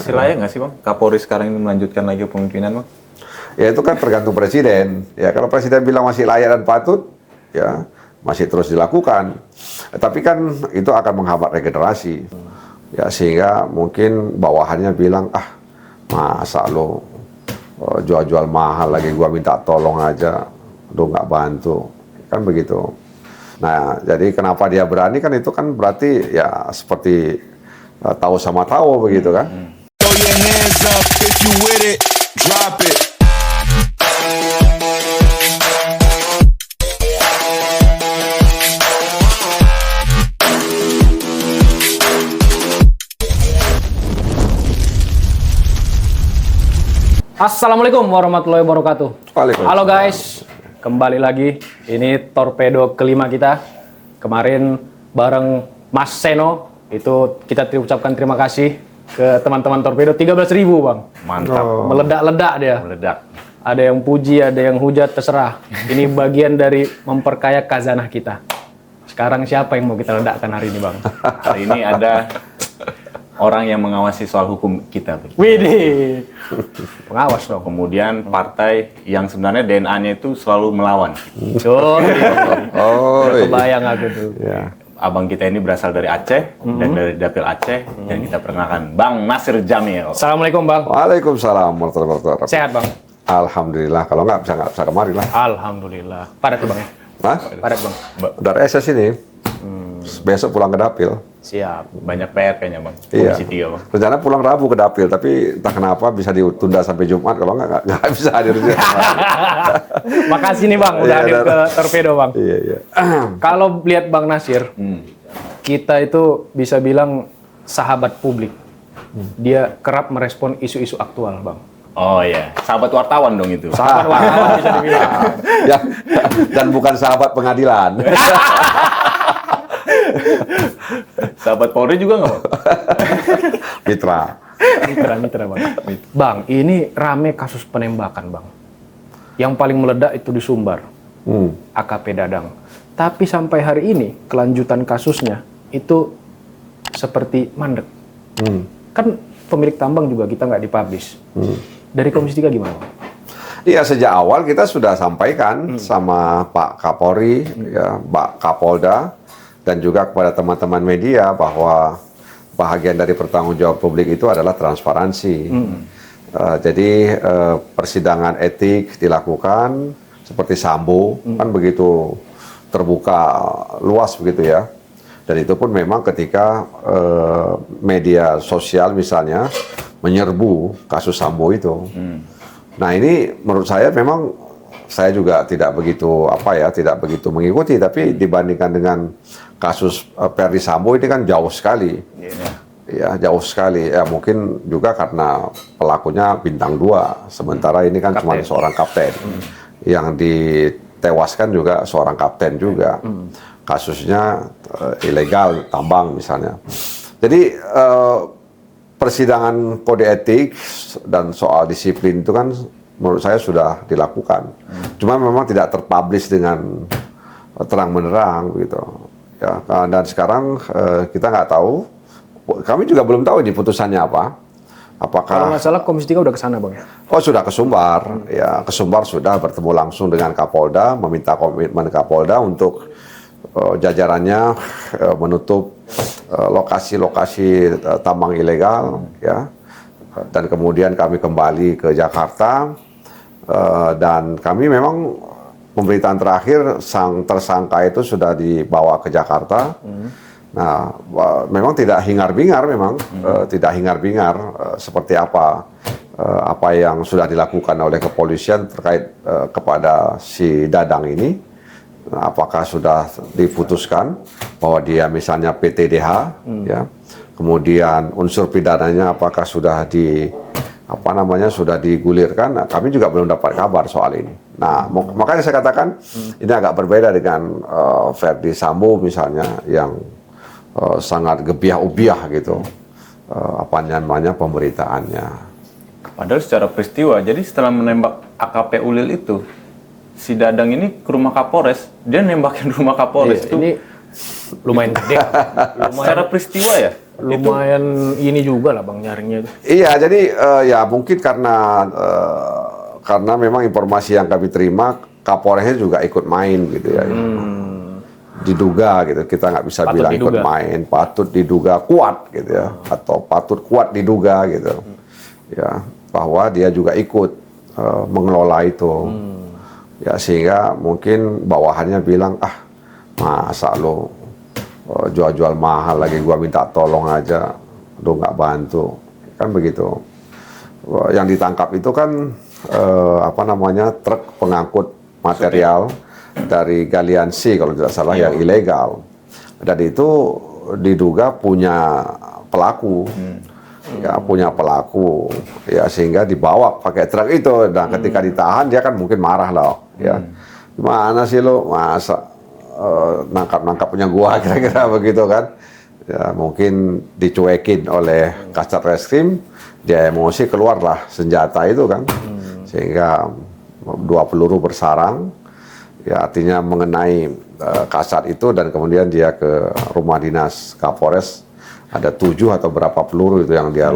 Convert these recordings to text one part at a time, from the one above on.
Masih layak nggak sih Bang Kapolri sekarang ini melanjutkan lagi kepemimpinan Bang? Ya itu kan tergantung presiden. Ya kalau presiden bilang masih layak dan patut, ya masih terus dilakukan. Tapi kan itu akan menghambat regenerasi. Ya sehingga mungkin bawahannya bilang, masa lo jual-jual mahal lagi, gua minta tolong aja, lo nggak bantu. Kan begitu. Nah, jadi kenapa dia berani kan itu kan berarti ya seperti tahu sama tahu begitu kan. Throw your hands up if you with it, drop it. Assalamualaikum warahmatullahi wabarakatuh. Waalaikumsalam. Halo guys, kembali lagi. Ini torpedo kelima kita. Kemarin bareng Mas Seno, itu kita ucapkan terima kasih ke teman-teman torpedo 13.000 Bang. Mantap. Meledak-ledak dia. Meledak. Ada yang puji, ada yang hujat, terserah. Ini bagian dari memperkaya khazanah kita. Sekarang siapa yang mau kita ledakkan hari ini Bang? Hari ini ada orang yang mengawasi soal hukum kita. Widih, pengawas dong. Kemudian partai yang sebenarnya DNA-nya itu selalu melawan. Oh, Oh, kebayang aku tuh. ya. Abang kita ini berasal dari Aceh dan dari Dapil Aceh dan kita perkenalkan Bang Nasir Jamil. Assalamualaikum Bang. Waalaikumsalam warahmatullahi wabarakatuh. Sehat Bang? Alhamdulillah, kalau nggak bisa kemari lah. Alhamdulillah. Padat tuh Bang ya? Hah? Padat Bang. Udah reses ini. Besok pulang ke Dapil. Siap. Banyak PR kayaknya Bang. Iya. Komisi 3 Bang. Rencana pulang Rabu ke Dapil, tapi entah kenapa bisa ditunda sampai Jumat. Kalau nggak bisa hadir. Makasih nih Bang, udah Iya, hadir ke torpedo Bang. Iya, iya. Kalau lihat Bang Nasir, kita itu bisa bilang sahabat publik. Dia kerap merespon isu-isu aktual Bang. Oh iya, sahabat wartawan dong itu. Sahabat wartawan bisa dibilang. Ya, dan bukan sahabat pengadilan. Sahabat Polri juga nggak Bang? Mitra. Mitra Bang. Bang, ini rame kasus penembakan Bang. Yang paling meledak itu di Sumbar, AKP Dadang. Tapi sampai hari ini, kelanjutan kasusnya itu seperti mandek. Kan pemilik tambang juga kita nggak dipublish. Dari Komisi 3 gimana Bang? Iya, sejak awal kita sudah sampaikan sama Pak Kapolri, ya, Pak Kapolda, dan juga kepada teman-teman media bahwa bahagian dari pertanggungjawab publik itu adalah transparansi. Jadi persidangan etik dilakukan seperti Sambo, kan begitu terbuka luas begitu ya. Dan itu pun memang ketika media sosial misalnya menyerbu kasus Sambo itu. Nah ini menurut saya memang saya juga tidak begitu tidak begitu mengikuti, tapi dibandingkan dengan kasus Ferdi Sambo ini kan jauh sekali. Ya jauh sekali. Ya mungkin juga karena pelakunya bintang 2, sementara ini kan cuma seorang kapten. Yang ditewaskan juga seorang kapten juga. Kasusnya ilegal tambang misalnya. Jadi persidangan kode etik dan soal disiplin itu kan menurut saya sudah dilakukan. Cuma memang tidak terpublish dengan terang menerang gitu. Ya, dan sekarang kita nggak tahu, kami juga belum tahu ini putusannya apa. Apakah Kalau nggak salah Komisi 3 udah ke sana Bang ya? Oh sudah ke Sumbar, ya ke Sumbar sudah bertemu langsung dengan Kapolda, meminta komitmen Kapolda untuk jajarannya menutup lokasi-lokasi tambang ilegal, ya. Dan kemudian kami kembali ke Jakarta dan kami memang pemberitaan terakhir sang tersangka itu sudah dibawa ke Jakarta. Nah, memang tidak hingar-bingar, tidak hingar-bingar seperti apa yang sudah dilakukan oleh kepolisian terkait kepada si Dadang ini. Apakah sudah diputuskan bahwa dia misalnya PTDH, ya, kemudian unsur pidananya apakah sudah sudah digulirkan? Nah, kami juga belum dapat kabar soal ini. Nah, makanya saya katakan ini agak berbeda dengan Ferdi Sambo misalnya yang sangat gebiah-ubiah gitu, pemberitaannya. Padahal secara peristiwa, jadi setelah menembak AKP Ulil itu, si Dadang ini ke rumah Kapolres, dia nembakin rumah Kapolres. Ini lumayan gede. Secara peristiwa ya? lumayan ini juga lah Bang nyarinya itu. Iya, jadi ya mungkin karena memang informasi yang kami terima, Kapolresnya juga ikut main gitu ya. Diduga gitu, kita nggak bisa Patut bilang ikut diduga. main, patut diduga kuat gitu ya, atau patut kuat diduga gitu, ya bahwa dia juga ikut mengelola itu, ya sehingga mungkin bawahannya bilang masa lo jual-jual mahal lagi, gua minta tolong aja, lo nggak bantu, kan begitu. Yang ditangkap itu kan truk pengangkut material dari galian C kalau tidak salah yang ilegal, dan itu diduga punya pelaku, punya pelaku, ya sehingga dibawa pakai truk itu, dan ketika ditahan dia kan mungkin marah lah, ya gimana sih lo masa nangkap punya gua kira-kira begitu kan, ya mungkin dicuekin oleh Kasat Reskrim, dia emosi keluarlah senjata itu kan, sehingga 2 peluru bersarang. Ya artinya mengenai Kasat itu, dan kemudian dia ke rumah dinas Kapolres, ada 7 atau berapa peluru itu yang dia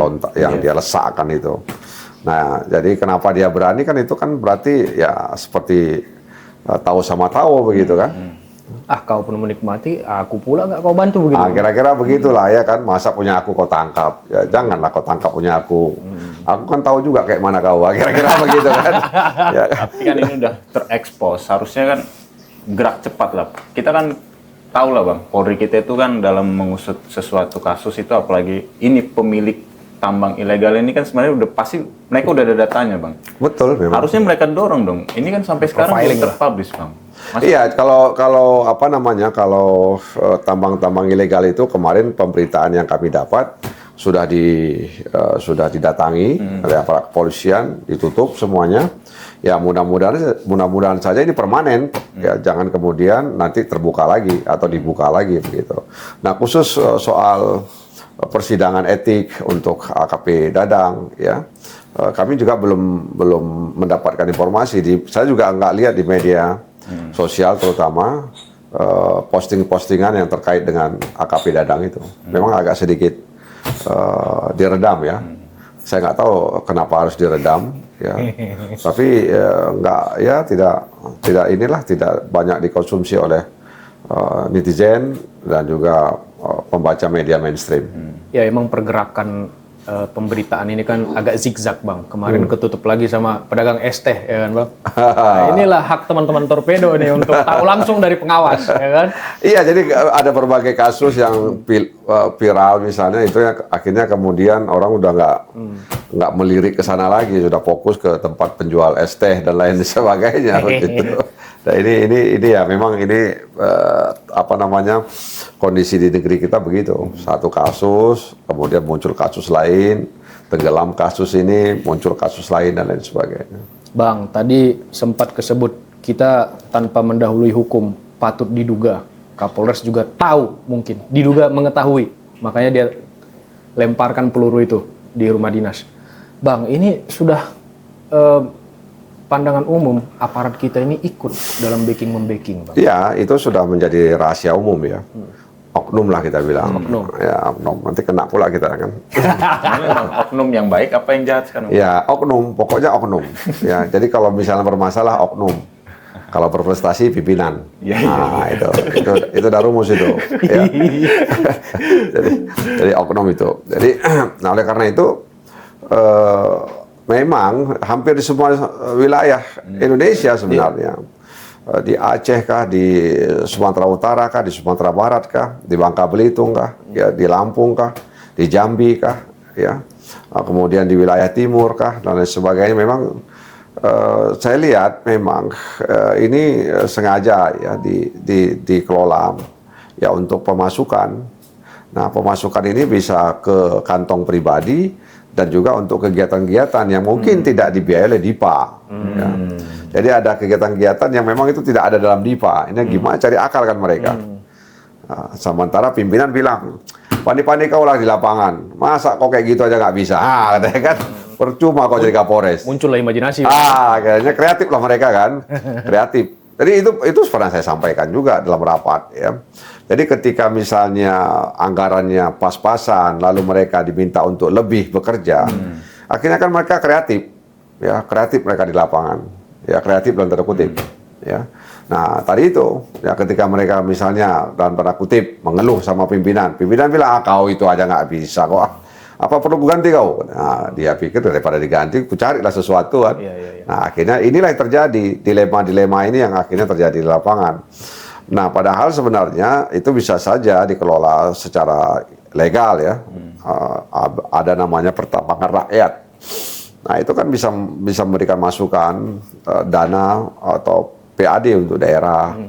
dia lesakkan itu. Nah, jadi kenapa dia berani kan, itu kan berarti ya seperti tahu sama tahu begitu kan. Kau pun menikmati, aku pula nggak kau bantu begitu. Kira-kira begitulah ya kan, masa punya aku kau tangkap, ya janganlah kau tangkap punya aku. Aku kan tahu juga kayak mana kau, kira-kira begitu kan. Ya. Tapi kan ini udah terekspos, harusnya kan gerak cepat lah. Kita kan tahu lah Bang, Polri kita itu kan dalam mengusut sesuatu kasus itu, apalagi ini pemilik tambang ilegal ini kan sebenarnya udah pasti mereka udah ada datanya Bang. Betul memang. Harusnya mereka dorong dong. Ini kan sampai sekarang belum Profiling lah. terpublish Bang. Iya, kalau tambang-tambang ilegal itu kemarin pemberitaan yang kami dapat sudah didatangi oleh aparat kepolisian, ditutup semuanya. Ya mudah-mudahan saja ini permanen, ya jangan kemudian nanti terbuka lagi atau dibuka lagi begitu. Nah, khusus soal persidangan etik untuk AKP Dadang, ya kami juga belum mendapatkan informasi. Saya juga nggak lihat di media sosial terutama posting-postingan yang terkait dengan AKP Dadang itu. Memang agak sedikit diredam ya. Saya nggak tahu kenapa harus diredam ya. Tapi tidak banyak dikonsumsi oleh netizen dan juga pembaca media mainstream. Ya emang pergerakan pemberitaan ini kan agak zigzag Bang. Kemarin ketutup lagi sama pedagang es teh, ya kan Bang? Nah, inilah hak teman-teman Torpedo nih untuk tahu langsung dari pengawas, ya kan? Iya, jadi ada berbagai kasus yang viral misalnya, itu yang akhirnya kemudian orang udah nggak melirik ke sana lagi, sudah fokus ke tempat penjual es teh dan lain sebagainya begitu. Nah, ini ya memang ini kondisi di negeri kita begitu. Satu kasus, kemudian muncul kasus lain, tenggelam kasus ini, muncul kasus lain dan lain sebagainya. Bang, tadi sempat kesebut kita tanpa mendahului hukum, patut diduga. Kapolres juga tahu mungkin, diduga mengetahui. Makanya dia lemparkan peluru itu di rumah dinas. Bang, ini sudah pandangan umum, aparat kita ini ikut dalam backing-membacking, Bang. Iya, itu sudah menjadi rahasia umum ya. Oknum lah kita bilang. Oknum. Ya, oknum. Nanti kena pula kita kan. Ini Bang, oknum yang baik apa yang jahat sekarang? Ya, oknum. Pokoknya oknum. Ya, jadi kalau misalnya bermasalah, oknum. Kalau berprestasi, pimpinan. Nah, itu udah rumus itu. Ya. jadi oknum itu. Jadi, nah oleh karena itu, memang hampir di semua wilayah Indonesia sebenarnya, di Aceh kah, di Sumatera Utara kah, di Sumatera Barat kah, di Bangka Belitung kah, ya, di Lampung kah, di Jambi kah, ya, kemudian di wilayah Timur kah, dan lain sebagainya. Memang saya lihat memang ini sengaja ya dikelola ya untuk pemasukan. Nah, pemasukan ini bisa ke kantong pribadi dan juga untuk kegiatan-kegiatan yang mungkin tidak dibiayai oleh DIPA. Ya. Jadi ada kegiatan-kegiatan yang memang itu tidak ada dalam DIPA. Ini gimana cari akal kan mereka. Nah, sementara pimpinan bilang, pandai-pandai kau lah di lapangan. Masa kau kayak gitu aja nggak bisa? Katanya kan, percuma kau jadi Kapolres. Muncullah imajinasi. Kayaknya kreatif lah mereka kan. Kreatif. Jadi itu pernah saya sampaikan juga dalam rapat ya. Jadi ketika misalnya anggarannya pas-pasan, lalu mereka diminta untuk lebih bekerja, akhirnya kan mereka kreatif, ya kreatif mereka di lapangan, ya kreatif dalam tanda kutip, ya. Nah tadi itu, ya ketika mereka misalnya dalam tanda kutip mengeluh sama pimpinan bilang kau itu aja nggak bisa kok. Apa perlu ganti kau? Nah, dia pikir daripada diganti, ku carilah sesuatu kan. Nah, akhirnya inilah yang terjadi, dilema-dilema ini yang akhirnya terjadi di lapangan. Nah, padahal sebenarnya itu bisa saja dikelola secara legal ya. Ada namanya pertambangan rakyat. Nah, itu kan bisa memberikan masukan dana atau PAD untuk daerah.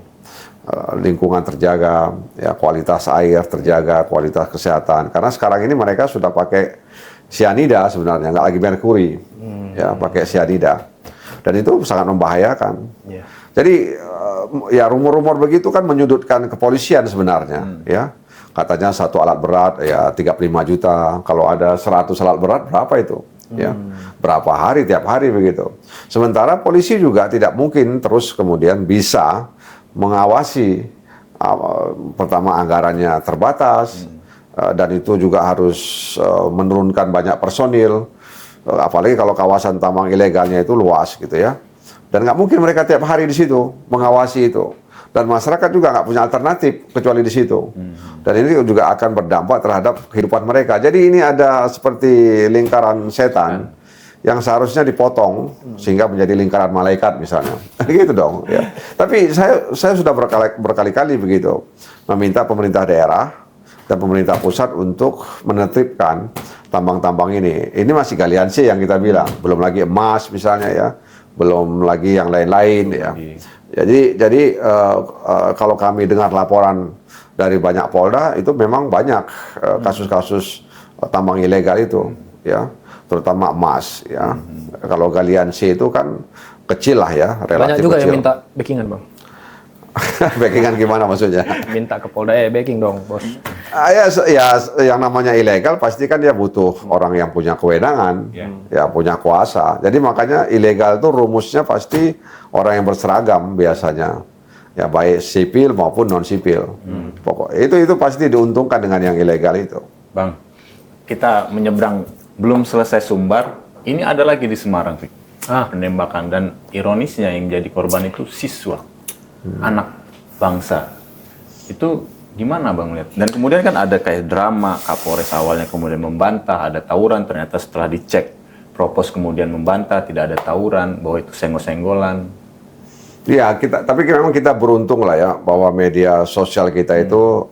Lingkungan terjaga, ya kualitas air terjaga, kualitas kesehatan. Karena sekarang ini mereka sudah pakai sianida sebenarnya, nggak lagi merkuri, ya pakai sianida, dan itu sangat membahayakan. Jadi ya rumor-rumor begitu kan menyudutkan kepolisian sebenarnya, ya katanya satu alat berat ya 35 juta, kalau ada 100 alat berat berapa itu? Ya, berapa hari tiap hari begitu. Sementara polisi juga tidak mungkin terus kemudian bisa mengawasi, pertama anggarannya terbatas, dan itu juga harus menurunkan banyak personil, apalagi kalau kawasan tambang ilegalnya itu luas gitu ya, dan nggak mungkin mereka tiap hari di situ mengawasi itu, dan masyarakat juga nggak punya alternatif kecuali di situ, dan ini juga akan berdampak terhadap kehidupan mereka. Jadi ini ada seperti lingkaran setan yang seharusnya dipotong sehingga menjadi lingkaran malaikat misalnya, gitu dong. Ya. Tapi saya sudah berkali-kali begitu meminta pemerintah daerah dan pemerintah pusat untuk menertibkan tambang-tambang ini. Ini masih galian C yang kita bilang, belum lagi emas misalnya ya, belum lagi yang lain-lain ya. Jadi kalau kami dengar laporan dari banyak Polda itu memang banyak kasus-kasus tambang ilegal itu, ya. Terutama emas ya. Kalau galian C itu kan kecil lah ya, relatif banyak juga kecil. yang minta backingan bang. Backingan gimana maksudnya? Minta ke Polda, backing dong bos. Ya yang namanya ilegal pasti kan dia butuh orang yang punya kewenangan, ya punya kuasa. Jadi makanya ilegal itu rumusnya pasti orang yang berseragam biasanya, ya baik sipil maupun non sipil. Pokok itu pasti diuntungkan dengan yang ilegal itu. Bang, kita menyeberang belum selesai Sumbar, ini ada lagi di Semarang, Fik. Penembakan, dan ironisnya yang jadi korban itu siswa, anak bangsa. Itu gimana Bang lihat? Dan kemudian kan ada kayak drama, Kapolres awalnya kemudian membantah ada tawuran, ternyata setelah dicek Propos kemudian membantah tidak ada tawuran, bahwa itu senggol-senggolan. Iya, tapi memang kita beruntung lah ya bahwa media sosial kita itu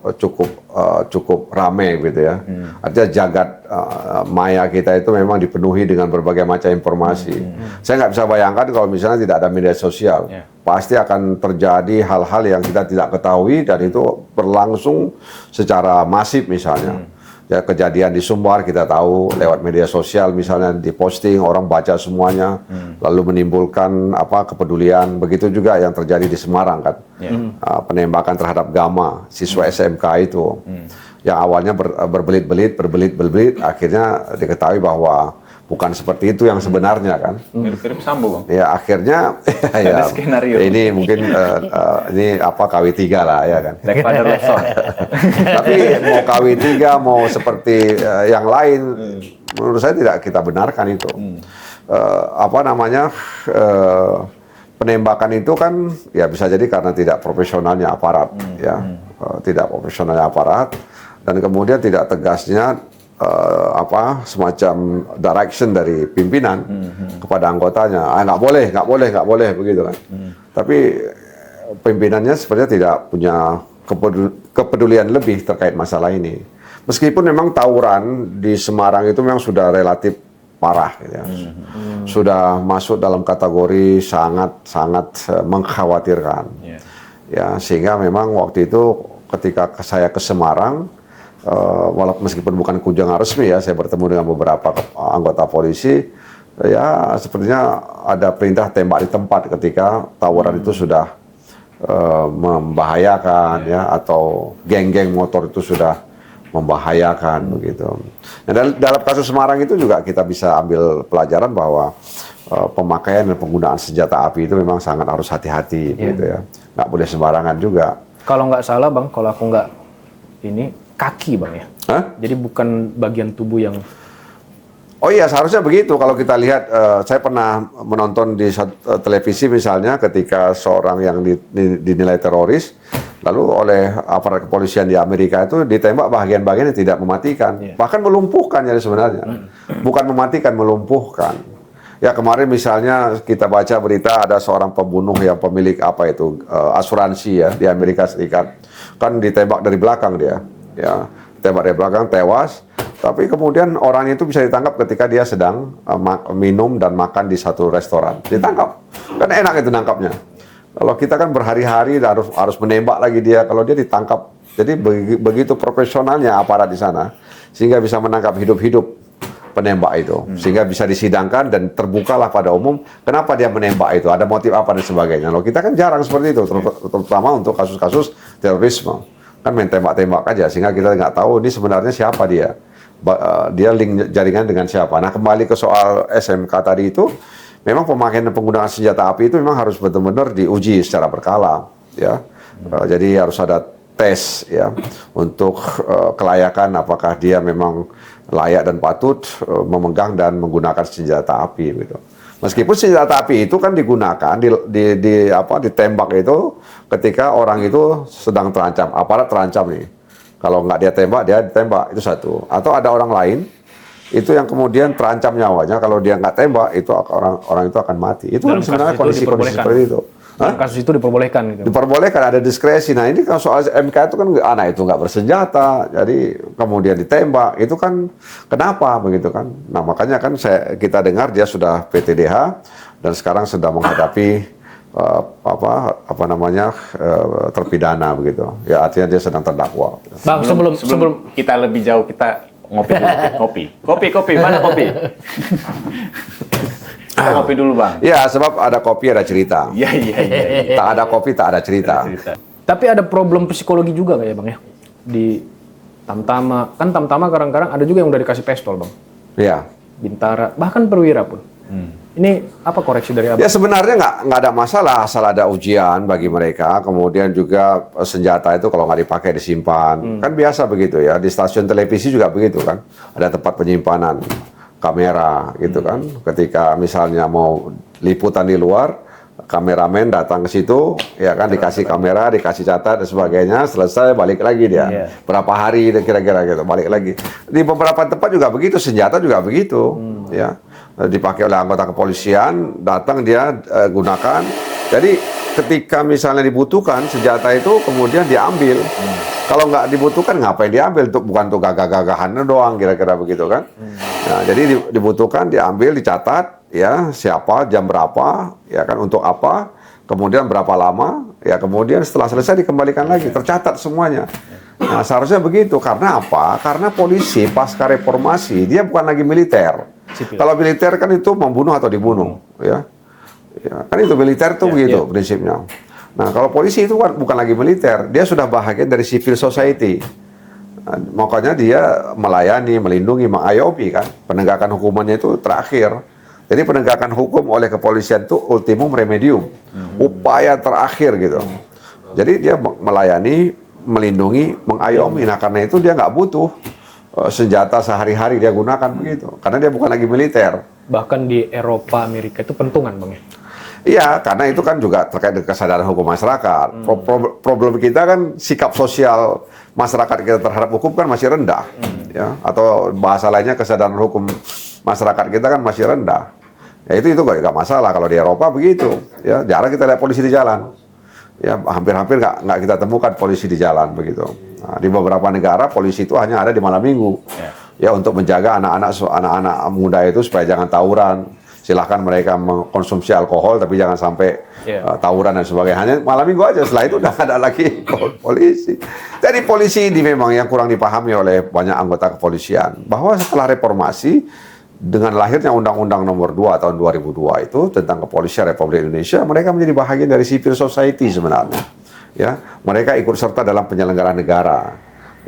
cukup rame gitu ya. Artinya jagat maya kita itu memang dipenuhi dengan berbagai macam informasi. Saya nggak bisa bayangkan kalau misalnya tidak ada media sosial, pasti akan terjadi hal-hal yang kita tidak ketahui dan itu berlangsung secara masif misalnya. Ya kejadian di Sumbar kita tahu lewat media sosial misalnya diposting, orang baca semuanya, lalu menimbulkan kepedulian. Begitu juga yang terjadi di Semarang kan, penembakan terhadap Gama, siswa SMK itu, yang awalnya berbelit-belit, akhirnya diketahui bahwa bukan seperti itu yang sebenarnya kan. Mirip-mirip Sambo Bang. Ya akhirnya ya, skenario. ini mungkin ini KW3 lah ya kan. Daripada Lawson. Tapi mau KW3 mau seperti yang lain, menurut saya tidak kita benarkan itu. Penembakan itu kan ya bisa jadi karena tidak profesionalnya aparat, ya tidak profesionalnya aparat, dan kemudian tidak tegasnya semacam direction dari pimpinan kepada anggotanya. Nggak boleh begitu kan. Tapi pimpinannya sepertinya tidak punya kepedulian lebih terkait masalah ini. Meskipun memang tawuran di Semarang itu memang sudah relatif parah, gitu ya. Sudah masuk dalam kategori sangat mengkhawatirkan. Ya, sehingga memang waktu itu ketika saya ke Semarang, walaupun meskipun bukan kunjungan resmi ya, saya bertemu dengan beberapa anggota polisi, ya sepertinya ada perintah tembak di tempat ketika tawuran itu sudah membahayakan ya, atau geng-geng motor itu sudah membahayakan begitu. Nah, dalam kasus Semarang itu juga kita bisa ambil pelajaran bahwa pemakaian dan penggunaan senjata api itu memang sangat harus hati-hati begitu ya. Nggak boleh sembarangan juga. Kalau nggak salah Bang, kalau aku nggak ini kaki Bang ya. Hah? Jadi bukan bagian tubuh yang Oh iya, seharusnya begitu. Kalau kita lihat, saya pernah menonton di televisi misalnya ketika seorang yang dinilai teroris, lalu oleh aparat kepolisian di Amerika itu ditembak bagian-bagian yang tidak mematikan, bahkan melumpuhkan jadi sebenarnya. Bukan mematikan, melumpuhkan. Ya kemarin misalnya kita baca berita ada seorang pembunuh yang pemilik apa itu asuransi ya di Amerika Serikat, kan ditembak dari belakang dia, ya tembak dari belakang tewas. Tapi kemudian orang itu bisa ditangkap ketika dia sedang minum dan makan di satu restoran. Ditangkap. Kan enak itu nangkapnya. Kalau kita kan berhari-hari harus menembak lagi dia. Kalau dia ditangkap. Jadi begitu profesionalnya aparat di sana. Sehingga bisa menangkap hidup-hidup penembak itu. Sehingga bisa disidangkan dan terbukalah pada umum. Kenapa dia menembak itu? Ada motif apa dan sebagainya. Loh, kita kan jarang seperti itu. Terutama untuk kasus-kasus terorisme. Kan main tembak-tembak aja. Sehingga kita nggak tahu ini sebenarnya siapa dia. Dia link jaringan dengan siapa. Nah kembali ke soal SMK tadi itu, memang pemakaian dan penggunaan senjata api itu memang harus benar-benar diuji secara berkala, ya. Jadi harus ada tes, ya, untuk kelayakan apakah dia memang layak dan patut memegang dan menggunakan senjata api, gitu. Meskipun senjata api itu kan digunakan ditembak itu ketika orang itu sedang terancam, aparat terancam nih. Kalau nggak dia tembak, dia ditembak, itu satu. Atau ada orang lain, itu yang kemudian terancam nyawanya, kalau dia nggak tembak, itu orang itu akan mati. Itu kan sebenarnya kondisi-kondisi seperti itu. Dalam kasus itu diperbolehkan gitu. Diperbolehkan, ada diskresi. Nah ini kalau soal MK itu kan anak itu nggak bersenjata, jadi kemudian ditembak, itu kan kenapa begitu kan? Nah makanya kan kita dengar dia sudah PTDH, dan sekarang sedang menghadapi terpidana begitu. Ya artinya dia sedang terdakwa. Bang, sebelum kita lebih jauh kita ngopi dulu. Kopi mana kopi? Kita kopi dulu Bang. Ya sebab ada kopi ada cerita. Iya. Tak ada kopi tak ada cerita. Tapi ada problem psikologi juga nggak ya Bang ya? Di Tamtama, kan Tamtama kadang-kadang ada juga yang udah dikasih pistol Bang. Iya. Bintara, bahkan Perwira pun. Ini apa koreksi dari Abang? Ya sebenarnya nggak ada masalah asal ada ujian bagi mereka. Kemudian juga senjata itu kalau nggak dipakai disimpan. Kan biasa begitu ya. Di stasiun televisi juga begitu kan. Ada tempat penyimpanan kamera gitu kan. Ketika misalnya mau liputan di luar, kameramen datang ke situ, ya kan dikasih kamera, dikasih catat dan sebagainya. Selesai balik lagi dia. Berapa hari kira-kira gitu balik lagi. Di beberapa tempat juga begitu, senjata juga begitu, ya. Dipakai oleh anggota kepolisian, datang dia gunakan. Jadi ketika misalnya dibutuhkan senjata itu kemudian diambil. Kalau nggak dibutuhkan ngapain diambil? Bukan untuk gagah-gagahan doang kira-kira begitu kan? Nah, jadi dibutuhkan diambil, dicatat ya siapa, jam berapa, ya kan untuk apa, kemudian berapa lama, ya kemudian setelah selesai dikembalikan lagi, tercatat semuanya. Nah seharusnya begitu. Karena apa? Karena polisi pasca reformasi dia bukan lagi militer. Kalau militer kan itu membunuh atau dibunuh, ya kan itu militer tuh begitu prinsipnya. Nah kalau polisi itu kan bukan lagi militer, dia sudah bahagian dari civil society. Nah, makanya dia melayani, melindungi, mengayomi kan. Penegakan hukumannya itu terakhir. Jadi penegakan hukum oleh kepolisian itu ultimum remedium, upaya terakhir gitu. Jadi dia melayani, melindungi, mengayomi. Nah karena itu dia nggak butuh senjata sehari-hari dia gunakan begitu, karena dia bukan lagi militer. Bahkan di Eropa, Amerika itu pentungan Bang ya? Iya, karena itu kan juga terkait dengan kesadaran hukum masyarakat. Problem kita kan sikap sosial masyarakat kita terhadap hukum kan masih rendah, ya. Atau bahasa lainnya kesadaran hukum masyarakat kita kan masih rendah. Ya itu nggak masalah kalau di Eropa begitu. Ya jarang kita lihat polisi di jalan. Ya hampir-hampir nggak kita temukan polisi di jalan begitu. Nah, di beberapa negara polisi itu hanya ada di malam minggu. Ya untuk menjaga anak-anak muda itu supaya jangan tawuran. Silahkan mereka mengkonsumsi alkohol tapi jangan sampai tawuran dan sebagainya. Hanya malam minggu aja, setelah itu udah ada lagi polisi. Jadi polisi ini memang yang kurang dipahami oleh banyak anggota kepolisian. Bahwa setelah reformasi, dengan lahirnya Undang-Undang Nomor 2 tahun 2002 itu tentang Kepolisian Republik Indonesia, mereka menjadi bahagian dari civil society sebenarnya. Ya, mereka ikut serta dalam penyelenggaraan negara.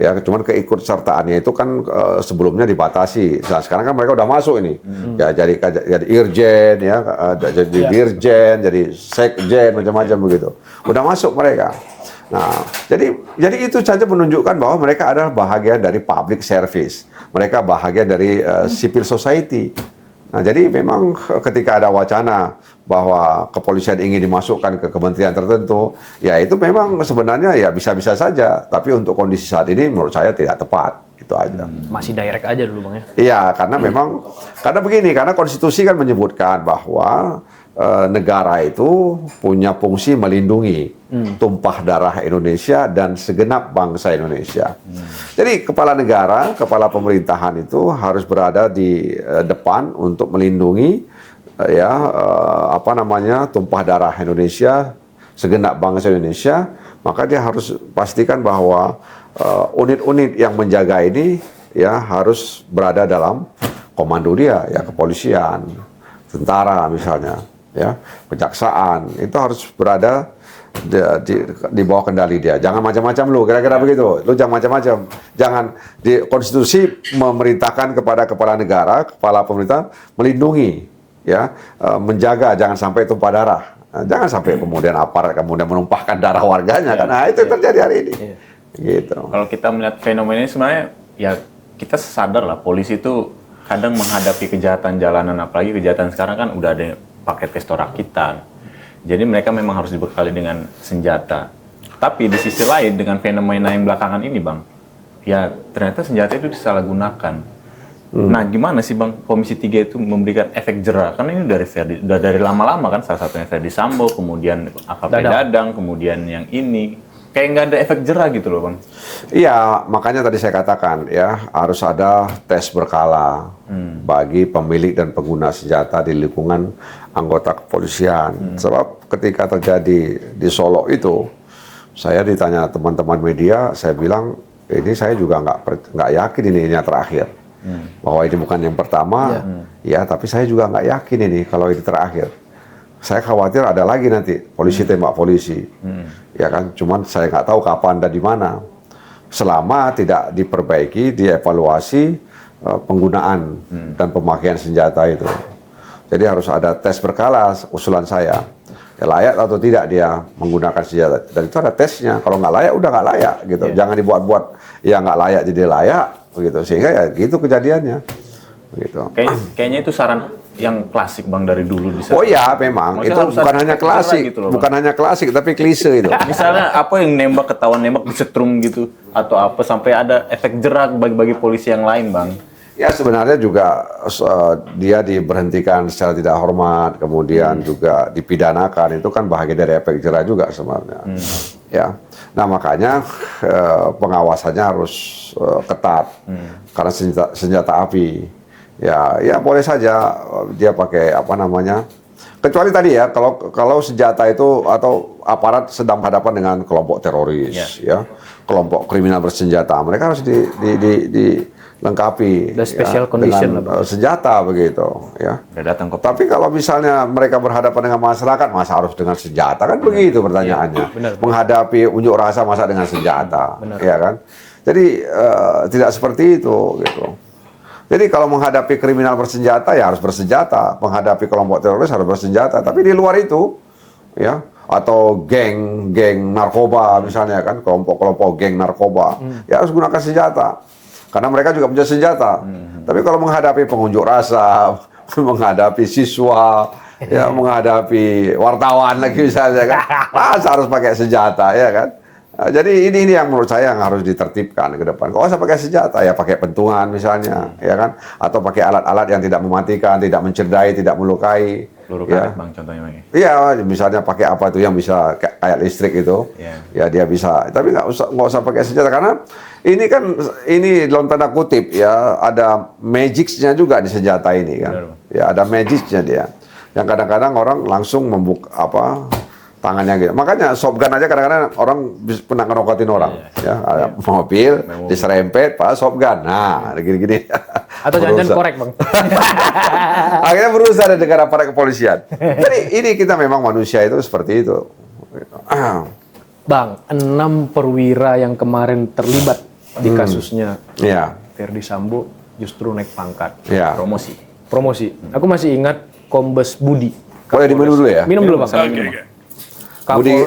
Ya, cuman keikutsertaannya itu kan sebelumnya dibatasi. Nah, sekarang kan mereka udah masuk ini. Ya, jadi irjen, ya, jadi dirjen, jadi sekjen, macam-macam begitu. Udah masuk mereka. Nah, jadi itu saja menunjukkan bahwa mereka adalah bahagian dari public service. Mereka bahagian dari civil society. Nah, jadi memang ketika ada wacana bahwa kepolisian ingin dimasukkan ke kementerian tertentu, ya itu memang sebenarnya ya bisa-bisa saja. Tapi untuk kondisi saat ini menurut saya tidak tepat. Itu aja. Masih direct aja dulu Bang ya. Iya, karena memang, karena begini, karena konstitusi kan menyebutkan bahwa negara itu punya fungsi melindungi tumpah darah Indonesia dan segenap bangsa Indonesia. Jadi kepala negara, kepala pemerintahan itu harus berada di depan untuk melindungi tumpah darah Indonesia, segenap bangsa Indonesia. Maka dia harus pastikan bahwa unit-unit yang menjaga ini ya harus berada dalam komando dia, ya kepolisian, tentara misalnya, ya kejaksaan, itu harus berada di bawah kendali dia. Jangan macam-macam lu, kira-kira begitu. Lu jangan macam-macam. Jangan, di konstitusi memerintahkan kepada kepala negara, kepala pemerintahan melindungi, ya, menjaga jangan sampai tumpah darah. Nah, jangan sampai kemudian aparat kemudian menumpahkan darah warganya, karena itu yang terjadi hari ini. Gitu. Kalau kita melihat fenomena ini sebenarnya ya kita sadar lah polisi itu kadang menghadapi kejahatan jalanan, apalagi kejahatan sekarang kan udah ada paket pesta rakitan. Jadi mereka memang harus dibekali dengan senjata. Tapi di sisi lain dengan fenomena yang belakangan ini Bang, ya ternyata senjata itu disalahgunakan. Nah gimana sih Bang Komisi 3 itu memberikan efek jera? Karena ini udah dari lama-lama kan, salah satunya Ferdi Sambo, kemudian AKP Dadang, kemudian yang ini. Kayak nggak ada efek jera gitu loh Bang. Iya, makanya tadi saya katakan ya harus ada tes berkala bagi pemilik dan pengguna senjata di lingkungan anggota kepolisian. Sebab ketika terjadi di Solo itu, saya ditanya teman-teman media, saya bilang ini saya juga nggak yakin ini yang terakhir. Bahwa ini bukan yang pertama, ya tapi saya juga nggak yakin ini kalau ini terakhir. Saya khawatir ada lagi nanti polisi tembak polisi, ya kan? Cuman saya nggak tahu kapan dan di mana. Selama tidak diperbaiki, dievaluasi penggunaan dan pemakaian senjata itu. Jadi harus ada tes berkala, usulan saya. Ya, layak atau tidak dia menggunakan senjata. Dan itu ada tesnya. Kalau nggak layak, udah nggak layak gitu. Jangan dibuat-buat ya nggak layak jadi layak, begitu. Sehingga ya gitu kejadiannya. Begitu. Kayaknya itu saran yang klasik Bang dari dulu di sana. Oh ya, memang Maksudnya itu harus bukan ada hanya efek jera klasik, gitu loh, Bang. bukan hanya klasik, tapi klise itu. Misalnya apa yang ketahuan nembak disetrum gitu atau apa sampai ada efek jera bagi polisi yang lain Bang. Ya sebenarnya juga dia diberhentikan secara tidak hormat, kemudian juga dipidanakan, itu kan bahagian dari efek jera juga sebenarnya. Ya, nah makanya pengawasannya harus ketat karena senjata api. Ya boleh saja dia pakai apa namanya. Kecuali tadi ya kalau senjata itu atau aparat sedang berhadapan dengan kelompok teroris, ya kelompok kriminal bersenjata, mereka harus dilengkapi The special condition dengan senjata begitu, ya. Datang ke Tapi kalau misalnya mereka berhadapan dengan masyarakat, masa harus dengan senjata kan begitu pertanyaannya. Benar. Menghadapi unjuk rasa masa dengan senjata, ya kan? Jadi tidak seperti itu gitu. Jadi kalau menghadapi kriminal bersenjata ya harus bersenjata, menghadapi kelompok teroris harus bersenjata. Tapi di luar itu, ya, atau geng narkoba misalnya kan, kelompok geng narkoba, ya harus gunakan senjata, karena mereka juga punya senjata. Tapi kalau menghadapi pengunjuk rasa, menghadapi siswa, ya menghadapi wartawan lagi misalnya kan, harus pakai senjata, ya kan. Jadi ini yang menurut saya yang harus ditertibkan ke depan. Kalau saya pakai senjata ya pakai pentungan misalnya, ya kan, atau pakai alat-alat yang tidak mematikan, tidak mencederai, tidak melukai. peluru ya. karet Bang contohnya Bang. Iya, misalnya pakai apa itu yang bisa kayak listrik itu, ya dia bisa. Tapi nggak usah pakai senjata karena ini dalam tanda kutip ya ada magic-nya juga di senjata ini kan. Benar. Ya ada magic-nya dia. Yang kadang-kadang orang langsung membuka tangannya gitu. Makanya shotgun aja kadang-kadang orang pernah ngerokotin orang. Ya, ada mobil, diserempet, pas shotgun. Nah, gini-gini. Atau jangan-jangan korek Bang. Akhirnya berusaha dengan aparat kepolisian. Jadi ini kita memang manusia itu seperti itu. Bang, 6 perwira yang kemarin terlibat di kasusnya Iya. Verdi Sambo justru naik pangkat. Iya. Promosi. Aku masih ingat Kombes Budi. Boleh diminum dulu ya? Minum dulu, Bang.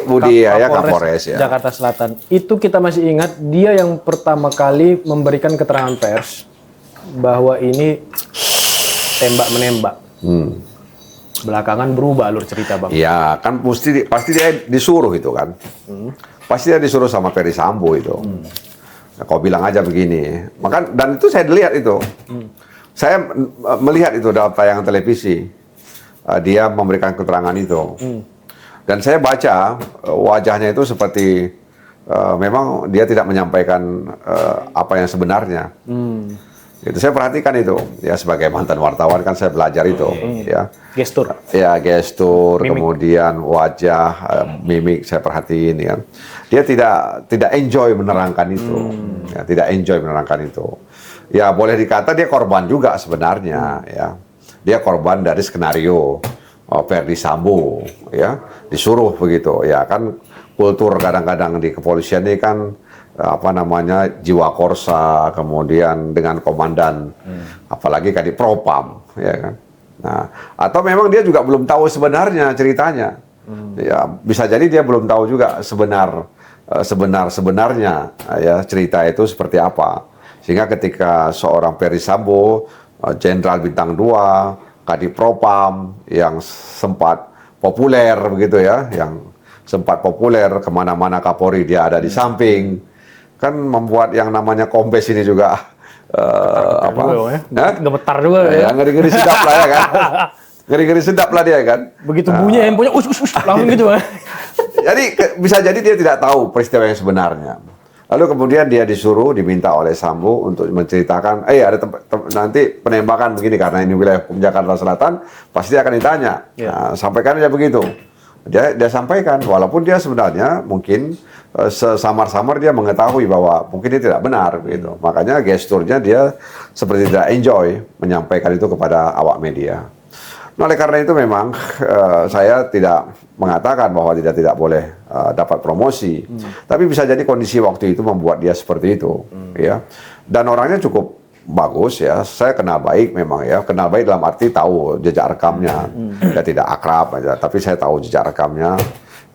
Budi ya, Kapolres ya. Jakarta Selatan. Itu kita masih ingat dia yang pertama kali memberikan keterangan pers bahwa ini tembak-menembak. Belakangan berubah alur cerita, Bang. Iya, kan pasti dia disuruh itu kan. Pasti dia disuruh sama Ferdi Sambo itu. Nah, kau bilang aja begini. Dan itu saya lihat itu. Saya melihat itu dalam tayangan televisi. Dia memberikan keterangan itu. Dan saya baca wajahnya itu seperti memang dia tidak menyampaikan apa yang sebenarnya. Itu saya perhatikan itu. Ya sebagai mantan wartawan kan saya belajar itu. Ya. Gestur. Ya gestur, Mimik. kemudian wajah, mimik saya perhatiin ya. Dia tidak enjoy menerangkan itu. Ya, tidak enjoy menerangkan itu. Ya boleh dikata dia korban juga sebenarnya ya. Dia korban dari skenario Verdi Sambo ya. Disuruh begitu ya kan, kultur kadang-kadang di kepolisian ini kan jiwa korsa, kemudian dengan komandan, apalagi Kadif Propam, ya kan. Nah, atau memang dia juga belum tahu sebenarnya ceritanya. Ya, bisa jadi dia belum tahu juga sebenarnya ya cerita itu seperti apa. Sehingga ketika seorang Verdi Sambo, Jenderal Bintang 2, Kadif Propam yang sempat populer begitu ya, yang sempat populer kemana-mana Kapolri dia ada di samping. Kan membuat yang namanya Kombes ini juga Gemetar juga ya. ngeri-ngeri sedap lah ya kan. Ngeri-ngeri sedap lah dia kan. Begitu bunyi handphonenya langsung gitu, Bang. Jadi bisa jadi dia tidak tahu peristiwa yang sebenarnya. Lalu kemudian dia diminta oleh Sambo untuk menceritakan, ada nanti penembakan begini karena ini wilayah hukum Jakarta Selatan, pasti akan ditanya. Nah, sampaikan aja begitu. Dia sampaikan, walaupun dia sebenarnya mungkin sesamar-samar dia mengetahui bahwa mungkin ini tidak benar gitu. Makanya gesturnya dia seperti tidak enjoy menyampaikan itu kepada awak media. Nah, oleh karena itu memang saya tidak mengatakan bahwa dia tidak boleh dapat promosi. Tapi bisa jadi kondisi waktu itu membuat dia seperti itu, ya. Dan orangnya cukup bagus ya, saya kenal baik memang ya, kenal baik dalam arti tahu jejak rekamnya, ya tidak akrab aja, tapi saya tahu jejak rekamnya,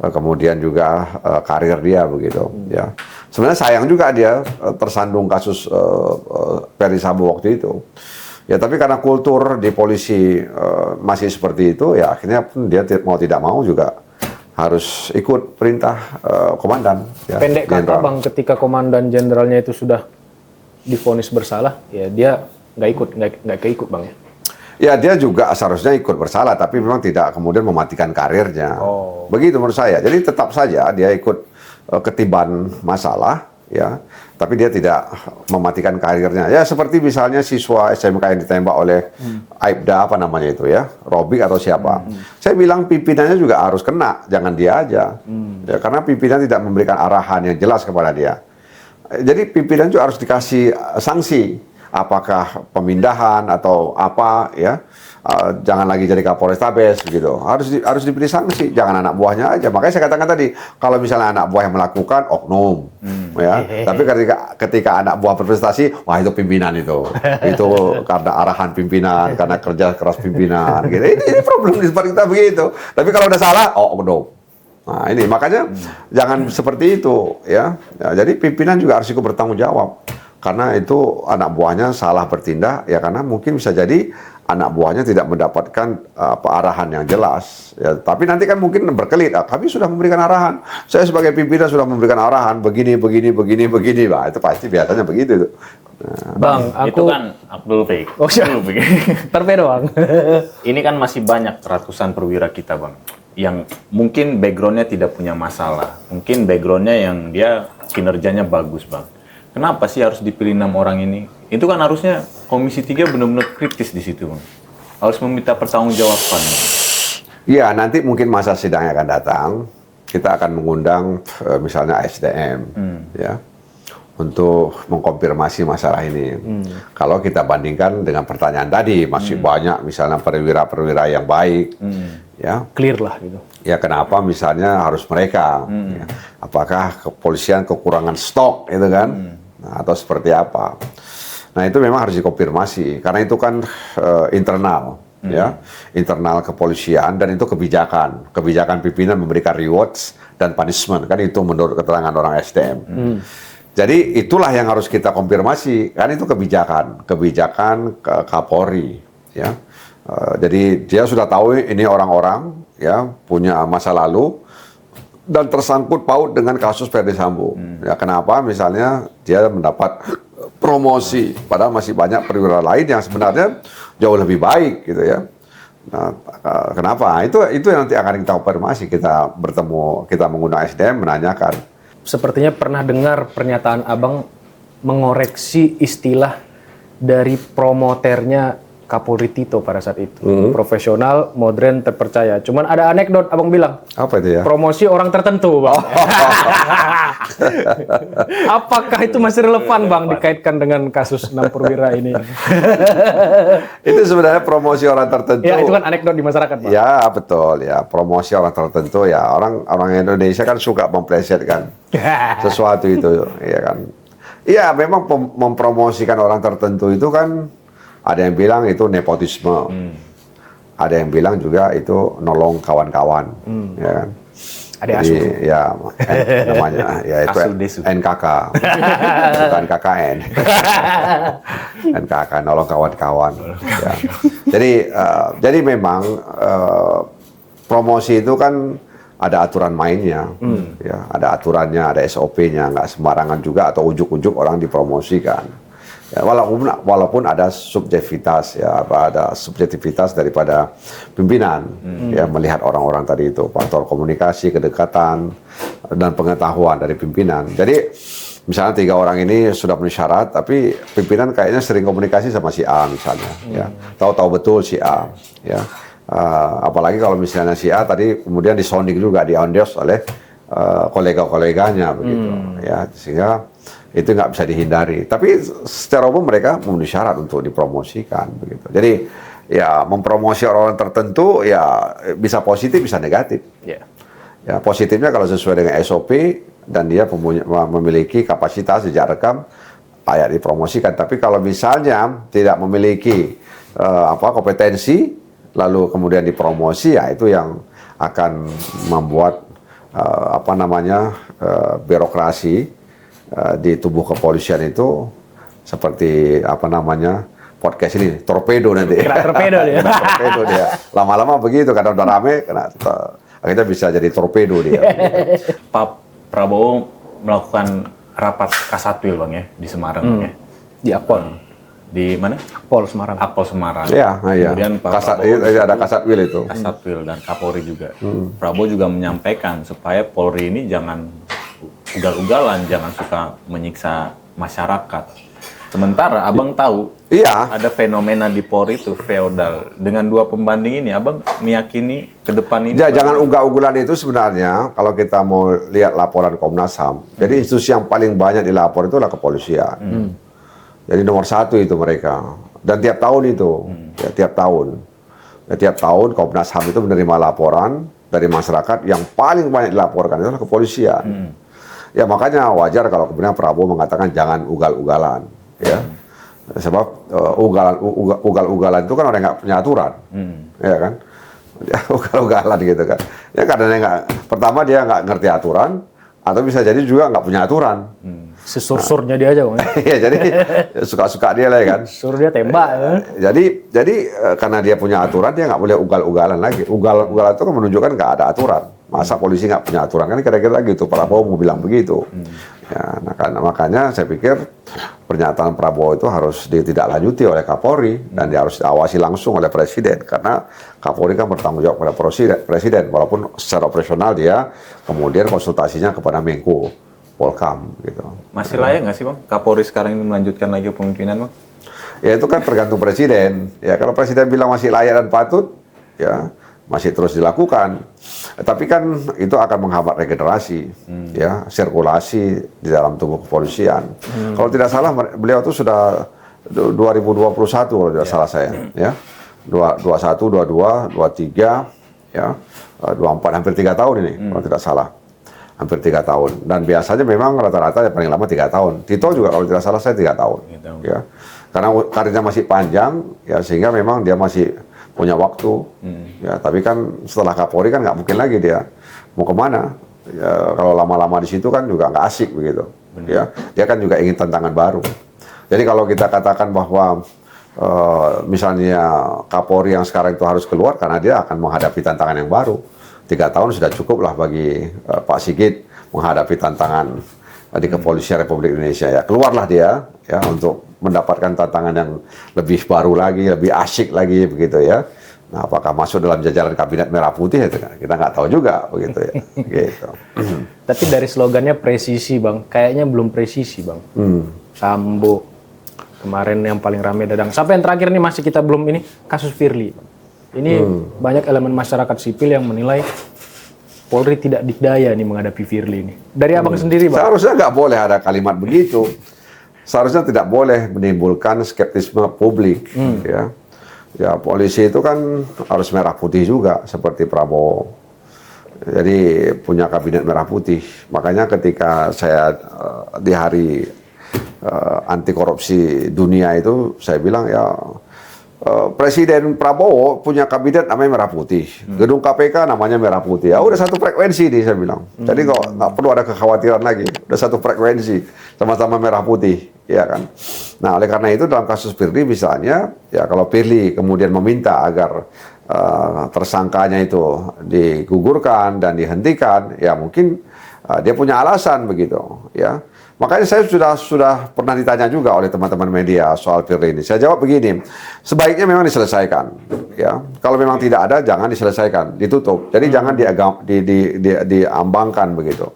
kemudian juga karir dia begitu, ya. Sebenarnya sayang juga dia tersandung kasus Verdi Sambo waktu itu, ya tapi karena kultur di polisi masih seperti itu, ya akhirnya pun dia mau tidak mau juga harus ikut perintah komandan. Ya, Pendek kata, Jenderal. Bang, ketika komandan jenderalnya itu sudah divonis bersalah, ya dia nggak keikut, Bang ya. Ya dia juga seharusnya ikut bersalah, tapi memang tidak kemudian mematikan karirnya. Begitu menurut saya. Jadi tetap saja dia ikut ketiban masalah, ya. Tapi dia tidak mematikan karirnya. Ya seperti misalnya siswa SMK yang ditembak oleh Aibda Robik atau siapa. Saya bilang pimpinannya juga harus kena, jangan dia aja. Ya, karena pimpinan tidak memberikan arahan yang jelas kepada dia. Jadi pimpinan juga harus dikasih sanksi, apakah pemindahan atau apa ya, jangan lagi jadi Kapolrestabes gitu, harus diberi sanksi, jangan anak buahnya aja. Makanya saya katakan tadi, kalau misalnya anak buah yang melakukan oknum, ya, tapi ketika anak buah berprestasi, wah itu pimpinan itu karena arahan pimpinan, karena kerja keras pimpinan, gitu. Ini problem di tempat kita begitu. Tapi kalau udah salah, oknum. Nah ini makanya jangan seperti itu ya. Jadi pimpinan juga harus ikut bertanggung jawab karena itu anak buahnya salah bertindak ya, karena mungkin bisa jadi anak buahnya tidak mendapatkan arahan yang jelas ya. Tapi nanti kan mungkin berkelit, kami sudah memberikan arahan, saya sebagai pimpinan sudah memberikan arahan begini, bah itu pasti biasanya begitu. Bang, Itu kan Abdul Fik. Oh, siap. Torpedo, Bang. Ini kan masih banyak ratusan perwira kita, Bang, yang mungkin backgroundnya tidak punya masalah. Mungkin backgroundnya yang dia kinerjanya bagus, Bang. Kenapa sih harus dipilih 6 orang ini? Itu kan harusnya Komisi 3 benar-benar kritis di situ, Bang. Harus meminta pertanggungjawaban. Iya, nanti mungkin masa sidangnya akan datang. Kita akan mengundang misalnya SDM, ya, untuk mengkonfirmasi masalah ini. Kalau kita bandingkan dengan pertanyaan tadi, masih banyak misalnya perwira-perwira yang baik, ya. Clear lah gitu. Ya kenapa misalnya harus mereka? Ya. Apakah kepolisian kekurangan stok, itu kan? atau seperti apa. Nah itu memang harus dikonfirmasi karena itu kan internal, ya, internal kepolisian dan itu kebijakan pimpinan memberikan rewards dan punishment kan itu menurut keterangan orang SDM. Jadi itulah yang harus kita konfirmasi kan itu kebijakan Kapolri, ya. Jadi dia sudah tahu ini orang-orang ya punya masa lalu dan tersangkut paut dengan kasus Ferdy Sambo. Ya kenapa? Misalnya dia mendapat promosi, padahal masih banyak perwira lain yang sebenarnya jauh lebih baik gitu ya. Nah, kenapa? Itu yang nanti akan kita konfirmasi, kita bertemu, kita mengundang SDM menanyakan. Sepertinya pernah dengar pernyataan Abang mengoreksi istilah dari promoternya Kapolri Tito pada saat itu. Profesional, modern, terpercaya. Cuman ada anekdot Abang bilang. Apa itu ya? Promosi orang tertentu, Bang. Apakah itu masih relevan, Bang, dikaitkan dengan kasus 6 perwira ini? Itu sebenarnya promosi orang tertentu. Ya, itu kan anekdot di masyarakat, Bang. Ya, betul. Ya, promosi orang tertentu ya. Orang Indonesia kan suka memplesetkan sesuatu itu, ya kan. Iya, memang mempromosikan orang tertentu itu kan ada yang bilang itu nepotisme. Ada yang bilang juga itu nolong kawan-kawan, ya kan. Ada Jadi, ya namanya ya itu NKK, bukan KKN. NKK nolong kawan-kawan. Ya. Jadi memang promosi itu kan ada aturan mainnya, ya ada aturannya, ada SOP-nya, nggak sembarangan juga atau ujuk-ujuk orang dipromosikan. Ya, walaupun ada subjektivitas ya, ada subjektivitas daripada pimpinan ya melihat orang-orang tadi itu, faktor komunikasi, kedekatan dan pengetahuan dari pimpinan. Jadi misalnya 3 orang ini sudah memenuhi syarat, tapi pimpinan kayaknya sering komunikasi sama si A misalnya, ya tahu betul si A, ya apalagi kalau misalnya si A tadi kemudian disonding juga, di-endorse oleh kolega-koleganya begitu, ya sehingga itu nggak bisa dihindari. Tapi secara umum mereka memenuhi syarat untuk dipromosikan begitu. Jadi ya mempromosi orang tertentu ya bisa positif bisa negatif. Ya positifnya kalau sesuai dengan SOP dan dia memiliki kapasitas jejak rekam layak dipromosikan. Tapi kalau misalnya tidak memiliki kompetensi lalu kemudian dipromosi ya itu yang akan membuat birokrasi di tubuh kepolisian itu seperti podcast ini torpedo nanti. Kena torpedo dia. Torpedo dia. Lama-lama begitu karena udah rame akhirnya bisa jadi torpedo dia. Pak Prabowo melakukan rapat Kasatwil Bang ya di Semarang Bang ya. Di Akpol. Di mana? Akpol Semarang. Akpol Semarang. Iya. Kemudian Pak Prabowo ada Kasatwil itu. Kasatwil dan Kapolri juga. Prabowo juga menyampaikan supaya Polri ini jangan ugal-ugalan, jangan suka menyiksa masyarakat. Sementara Abang tahu ada fenomena di Polri itu feodal. Dengan 2 pembanding ini, Abang meyakini ke depan ini. Ya, jangan ugal-ugalan itu sebenarnya kalau kita mau lihat laporan Komnas HAM. Jadi institusi yang paling banyak dilapor itu adalah kepolisian. Jadi nomor 1 itu mereka. Dan tiap tahun itu, ya tiap tahun. Ya, tiap tahun Komnas HAM itu menerima laporan dari masyarakat yang paling banyak dilaporkan itu adalah kepolisian. Ya makanya wajar kalau kemudian Prabowo mengatakan jangan ugal-ugalan, ya. Sebab ugal-ugalan itu kan orang nggak punya aturan, ya kan? Ya, ugal-ugalan gitu kan. Ya karena pertama dia nggak ngerti aturan, atau bisa jadi juga nggak punya aturan. Sesursurnya dia aja, Bang. Iya, jadi suka-suka dia lah ya kan. Suruh dia tembak. Jadi karena dia punya aturan dia nggak boleh ugal-ugalan lagi. Ugal-ugalan itu kan menunjukkan nggak ada aturan. Masa polisi nggak punya aturan kan kira-kira gitu. Prabowo mau bilang begitu. Ya, makanya saya pikir pernyataan Prabowo itu harus ditindaklanjuti oleh Kapolri dan dia harus diawasi langsung oleh Presiden karena Kapolri kan bertanggung jawab pada Presiden walaupun secara operasional dia kemudian konsultasinya kepada Menko Polkam gitu. Masih layak nggak sih Bang Kapolri sekarang ini melanjutkan lagi kepemimpinan Bang? Ya itu kan tergantung Presiden. Ya kalau Presiden bilang masih layak dan patut, ya masih terus dilakukan. Tapi kan itu akan menghambat regenerasi, ya sirkulasi di dalam tubuh kepolisian. Kalau tidak salah beliau itu sudah 2021 kalau tidak salah saya, ya 21, 22, 23, ya 24 hampir 3 tahun ini kalau tidak salah. hampir 3 tahun. Dan biasanya memang rata-rata yang paling lama 3 tahun. Tito juga kalau tidak salah saya 3 tahun. Ya. Karena karirnya masih panjang, ya sehingga memang dia masih punya waktu. Ya, tapi kan setelah Kapolri kan nggak mungkin lagi dia mau kemana. Ya, kalau lama-lama di situ kan juga nggak asik begitu. Ya, dia kan juga ingin tantangan baru. Jadi kalau kita katakan bahwa misalnya Kapolri yang sekarang itu harus keluar karena dia akan menghadapi tantangan yang baru. 3 tahun sudah cukup lah bagi Pak Sigit menghadapi tantangan di Kepolisian Republik Indonesia. Ya, keluarlah dia ya untuk mendapatkan tantangan yang lebih baru lagi, lebih asyik lagi begitu ya. Nah, apakah masuk dalam jajaran kabinet merah putih itu kan kita nggak tahu juga begitu ya. Gitu. Tapi dari slogannya presisi Bang, kayaknya belum presisi Bang. Sambo kemarin yang paling ramai Dadang. Sampai yang terakhir nih masih kita belum ini kasus Firly. Ini banyak elemen masyarakat sipil yang menilai Polri tidak dikdaya nih menghadapi Firly ini. Dari Abang sendiri, Bang. Seharusnya nggak boleh ada kalimat begitu. Seharusnya tidak boleh menimbulkan skeptisme publik. Ya, ya polisi itu kan harus merah putih juga seperti Prabowo. Jadi punya kabinet merah putih. Makanya ketika saya di hari anti korupsi dunia itu saya bilang ya. Presiden Prabowo punya kabinet namanya merah putih, gedung KPK namanya merah putih. Ya udah satu frekuensi nih saya bilang. Jadi kok nggak perlu ada kekhawatiran lagi, udah satu frekuensi, sama-sama merah putih, ya kan. Nah oleh karena itu dalam kasus Firly misalnya, ya kalau Firly kemudian meminta agar tersangkanya itu digugurkan dan dihentikan, ya mungkin dia punya alasan begitu, ya. Makanya saya sudah pernah ditanya juga oleh teman-teman media soal Firly ini. Saya jawab begini, sebaiknya memang diselesaikan. Ya, kalau memang tidak ada, jangan diselesaikan, ditutup. Jadi jangan diambangkan begitu.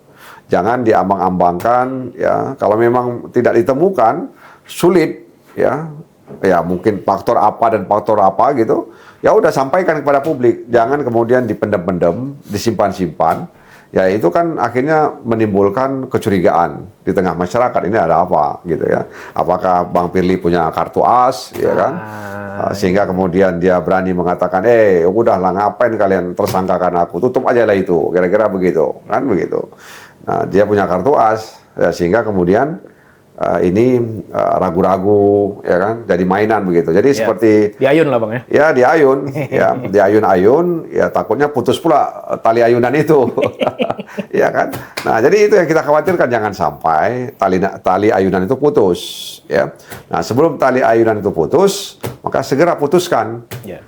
Jangan diambang-ambangkan. Ya, kalau memang tidak ditemukan, sulit. Ya, ya mungkin faktor apa dan faktor apa gitu. Ya udah sampaikan kepada publik. Jangan kemudian dipendam-pendam, disimpan-simpan. Ya itu kan akhirnya menimbulkan kecurigaan di tengah masyarakat, ini ada apa gitu ya. Apakah Bang Firly punya kartu as ya kan? Sehingga kemudian dia berani mengatakan, udahlah ngapain kalian tersangkakan aku, tutup aja lah itu, kira-kira begitu, kan begitu. Nah dia punya kartu as, ya, sehingga kemudian ini ragu-ragu ya kan, jadi mainan begitu. Jadi seperti diayun lah Bang ya. Ya diayun, ya diayun-ayun, ya takutnya putus pula tali ayunan itu, ya kan. Nah jadi itu yang kita khawatirkan, jangan sampai tali ayunan itu putus, ya. Nah sebelum tali ayunan itu putus, maka segera putuskan, ya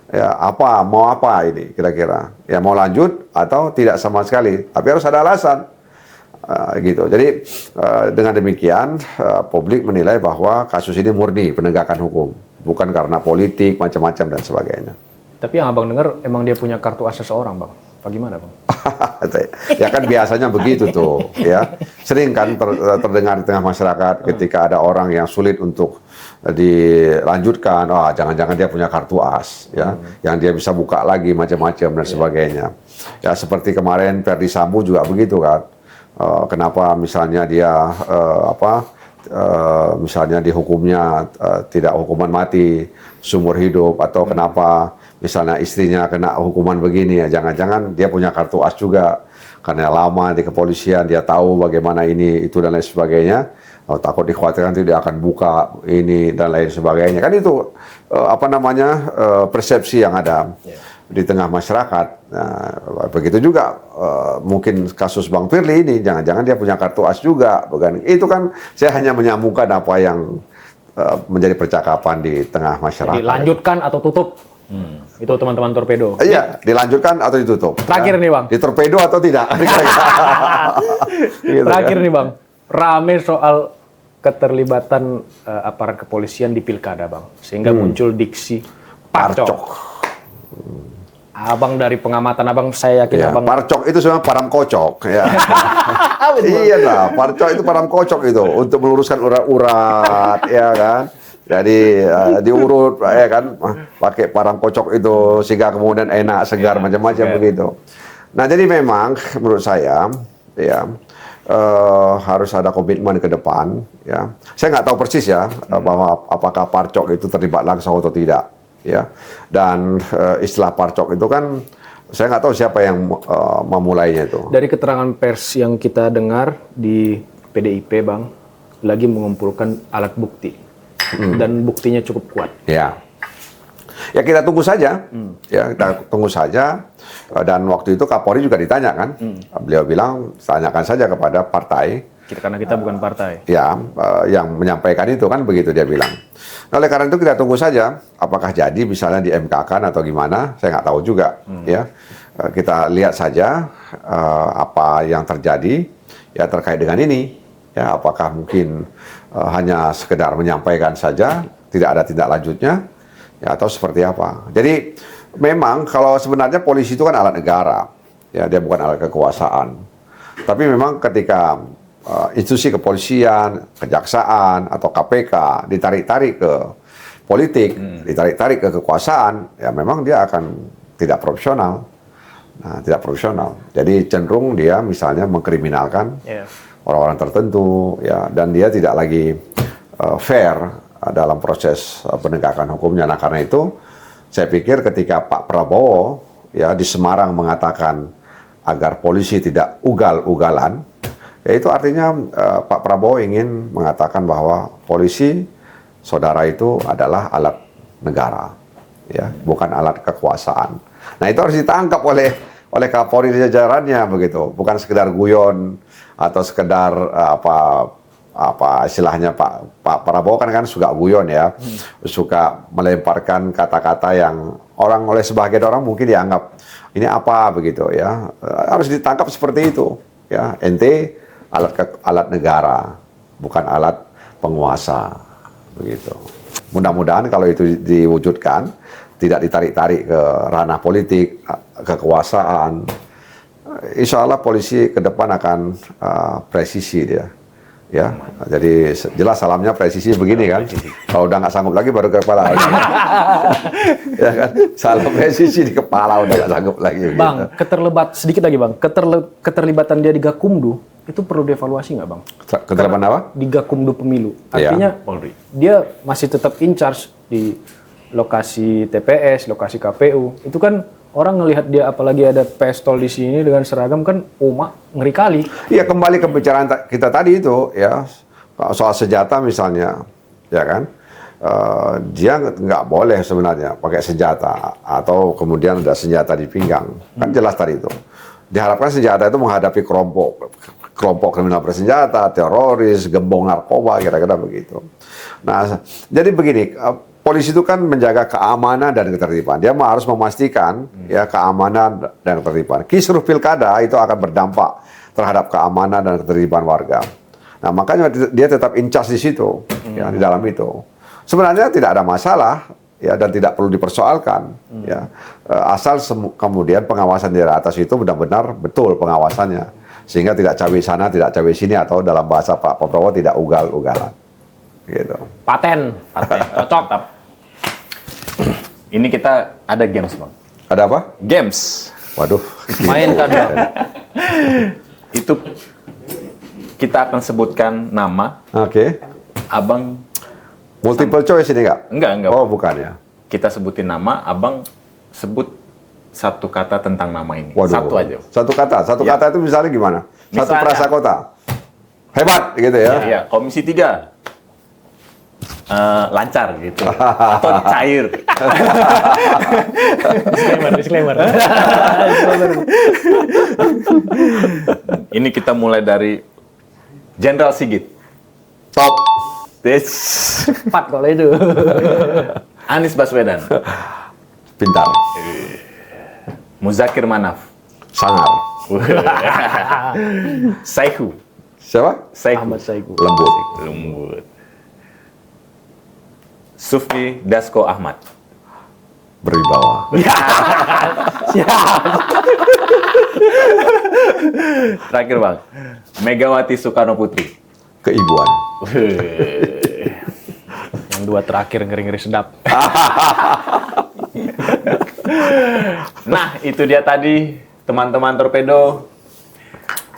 mau apa ini kira-kira, ya mau lanjut atau tidak sama sekali, tapi harus ada alasan. Gitu. Jadi dengan demikian publik menilai bahwa kasus ini murni penegakan hukum, bukan karena politik macam-macam dan sebagainya. Tapi yang Abang dengar emang dia punya kartu as seseorang Bang. Bagaimana Bang? Ya kan biasanya begitu tuh, ya. Sering kan terdengar di tengah masyarakat ketika ada orang yang sulit untuk dilanjutkan, jangan-jangan dia punya kartu as, ya, yang dia bisa buka lagi macam-macam dan sebagainya. Ya seperti kemarin Ferdy Sambo juga begitu kan. Kenapa misalnya dia misalnya dihukumnya tidak hukuman mati seumur hidup, atau kenapa misalnya istrinya kena hukuman begini, ya jangan-jangan dia punya kartu as juga karena lama di kepolisian, dia tahu bagaimana ini itu dan lain sebagainya. Takut dikhawatirkan tidak akan buka ini dan lain sebagainya, kan itu persepsi yang ada di tengah masyarakat. Nah, begitu juga mungkin kasus Bang Firly ini, jangan-jangan dia punya kartu as juga, bukan? Itu kan saya hanya menyambungkan apa yang menjadi percakapan di tengah masyarakat. Dilanjutkan atau tutup? Itu teman-teman torpedo. Iya, dilanjutkan atau ditutup. Terakhir nih Bang. Ditorpedo atau tidak? Gitu, terakhir nih Bang, rame soal keterlibatan aparat kepolisian di pilkada Bang, sehingga muncul diksi parcok. Abang dari pengamatan Abang, saya yakin Abang... Parcok itu sebenarnya param kocok, ya. Iya lah, parcok itu param kocok itu untuk meluruskan urat-urat, ya kan. Jadi diurut, ya kan, pakai param kocok itu sehingga kemudian enak, segar, macam-macam begitu. Nah jadi memang menurut saya, ya harus ada komitmen ke depan, ya. Saya nggak tahu persis ya bahwa apakah parcok itu terlibat langsung atau tidak. Ya, dan istilah parcok itu kan Saya nggak tahu siapa yang memulainya itu. Dari keterangan pers yang kita dengar di PDIP, Bang, lagi mengumpulkan alat bukti. Dan buktinya cukup kuat. Ya. Ya kita tunggu saja. Ya, kita tunggu saja. Dan waktu itu Kapolri juga ditanya kan. Beliau bilang, tanyakan saja kepada partai. Karena kita bukan partai. Ya, yang menyampaikan itu kan begitu dia bilang. Nah, oleh karena itu kita tunggu saja. Apakah jadi misalnya di MK-kan atau gimana? Saya nggak tahu juga. Ya, kita lihat saja apa yang terjadi ya terkait dengan ini. Ya, apakah mungkin hanya sekedar menyampaikan saja, tidak ada tindak lanjutnya, ya, atau seperti apa. Jadi memang kalau sebenarnya polisi itu kan alat negara, ya dia bukan alat kekuasaan. Tapi memang ketika institusi kepolisian, kejaksaan atau KPK ditarik-tarik ke politik, ditarik-tarik ke kekuasaan, ya memang dia akan tidak profesional. Nah, tidak profesional. Jadi cenderung dia misalnya mengkriminalkan orang-orang tertentu, ya, dan dia tidak lagi fair dalam proses penegakan hukumnya. Nah, karena itu saya pikir ketika Pak Prabowo ya di Semarang mengatakan agar polisi tidak ugal-ugalan, ya itu artinya Pak Prabowo ingin mengatakan bahwa polisi saudara itu adalah alat negara, ya, bukan alat kekuasaan. Nah, itu harus ditangkap oleh Kapolri di jajarannya begitu, bukan sekedar guyon atau sekedar apa istilahnya Pak Prabowo kan suka guyon ya, suka melemparkan kata-kata yang oleh sebagian orang mungkin dianggap ini apa begitu ya, harus ditangkap seperti itu ya, ente alat negara bukan alat penguasa begitu. Mudah-mudahan kalau itu diwujudkan tidak ditarik-tarik ke ranah politik, kekuasaan. Insya Allah polisi ke depan akan presisi dia, ya. Jadi jelas salamnya presisi begini kan. Kalau udah nggak sanggup lagi baru ke kepala. Ya kan, salam presisi di kepala udah nggak sanggup lagi. Bang, sedikit lagi Bang, keterlibatan dia di Gakumdu itu perlu dievaluasi nggak Bang? Keterlibatan apa? Di Gakumdu pemilu. Artinya dia masih tetap in charge di lokasi TPS, lokasi KPU. Itu kan orang ngelihat dia, apalagi ada pistol di sini dengan seragam kan, ngeri kali. Iya, kembali ke pembicaraan kita tadi itu ya, soal senjata misalnya, ya kan, dia nggak boleh sebenarnya pakai senjata atau kemudian ada senjata di pinggang, kan jelas tadi itu. Diharapkan senjata itu menghadapi kelompok kriminal bersenjata, teroris, gembong narkoba, kira-kira begitu. Nah, jadi begini. Polisi itu kan menjaga keamanan dan ketertiban. Dia harus memastikan ya keamanan dan ketertiban. Kisruh pilkada itu akan berdampak terhadap keamanan dan ketertiban warga. Nah, makanya dia tetap in charge di situ, ya, di dalam itu. Sebenarnya tidak ada masalah ya, dan tidak perlu dipersoalkan ya. Asal kemudian pengawasan di atas itu benar-benar betul pengawasannya. Sehingga tidak cawe sana, tidak cawe sini, atau dalam bahasa Pak Prabowo tidak ugal-ugalan. Gitu. Paten. Cocok. Ini kita ada games, Bang. Ada apa? Games. Waduh. Main kan. Itu kita akan sebutkan nama. Oke. Abang Multiple choice ini nggak? Enggak. Oh, bukan ya. Kita sebutin nama, Abang sebut satu kata tentang nama ini. Waduh. Satu aja. Satu kata. Satu Ya. kata itu misalnya gimana? Satu Misalnya. prasakota. Hebat gitu ya. Iya, Komisi 3. Lancar gitu. Atau cair. Disclaimer. Ini kita mulai dari Jenderal Sigit. Top. Pat kalau itu. Anies Baswedan. Pintar. Muzakir Manaf. Sangar. Saihu. Siapa? Ahmad Saiku. Lembut. Sufmi Dasko Ahmad. Berwibawa. Terakhir, Bang. Megawati Soekarno Putri. Keibuan. Yang dua terakhir ngeri-ngeri sedap. Nah, itu dia tadi teman-teman Torpedo.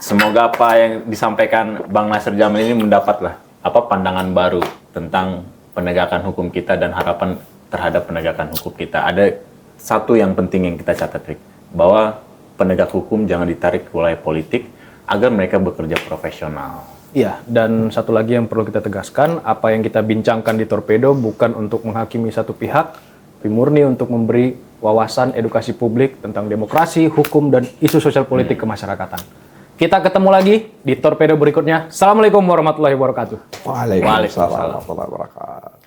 Semoga apa yang disampaikan Bang Nasir Jamil ini mendapatlah pandangan baru tentang penegakan hukum kita dan harapan terhadap penegakan hukum kita. Ada satu yang penting yang kita catat, Rick. bahwa penegak hukum jangan ditarik ke wilayah politik agar mereka bekerja profesional. Iya, dan satu lagi yang perlu kita tegaskan, apa yang kita bincangkan di Torpedo bukan untuk menghakimi satu pihak, tapi murni untuk memberi wawasan edukasi publik tentang demokrasi, hukum, dan isu sosial politik kemasyarakatan. Kita ketemu lagi di Torpedo berikutnya. Assalamualaikum warahmatullahi wabarakatuh. Waalaikumsalam warahmatullahi wabarakatuh.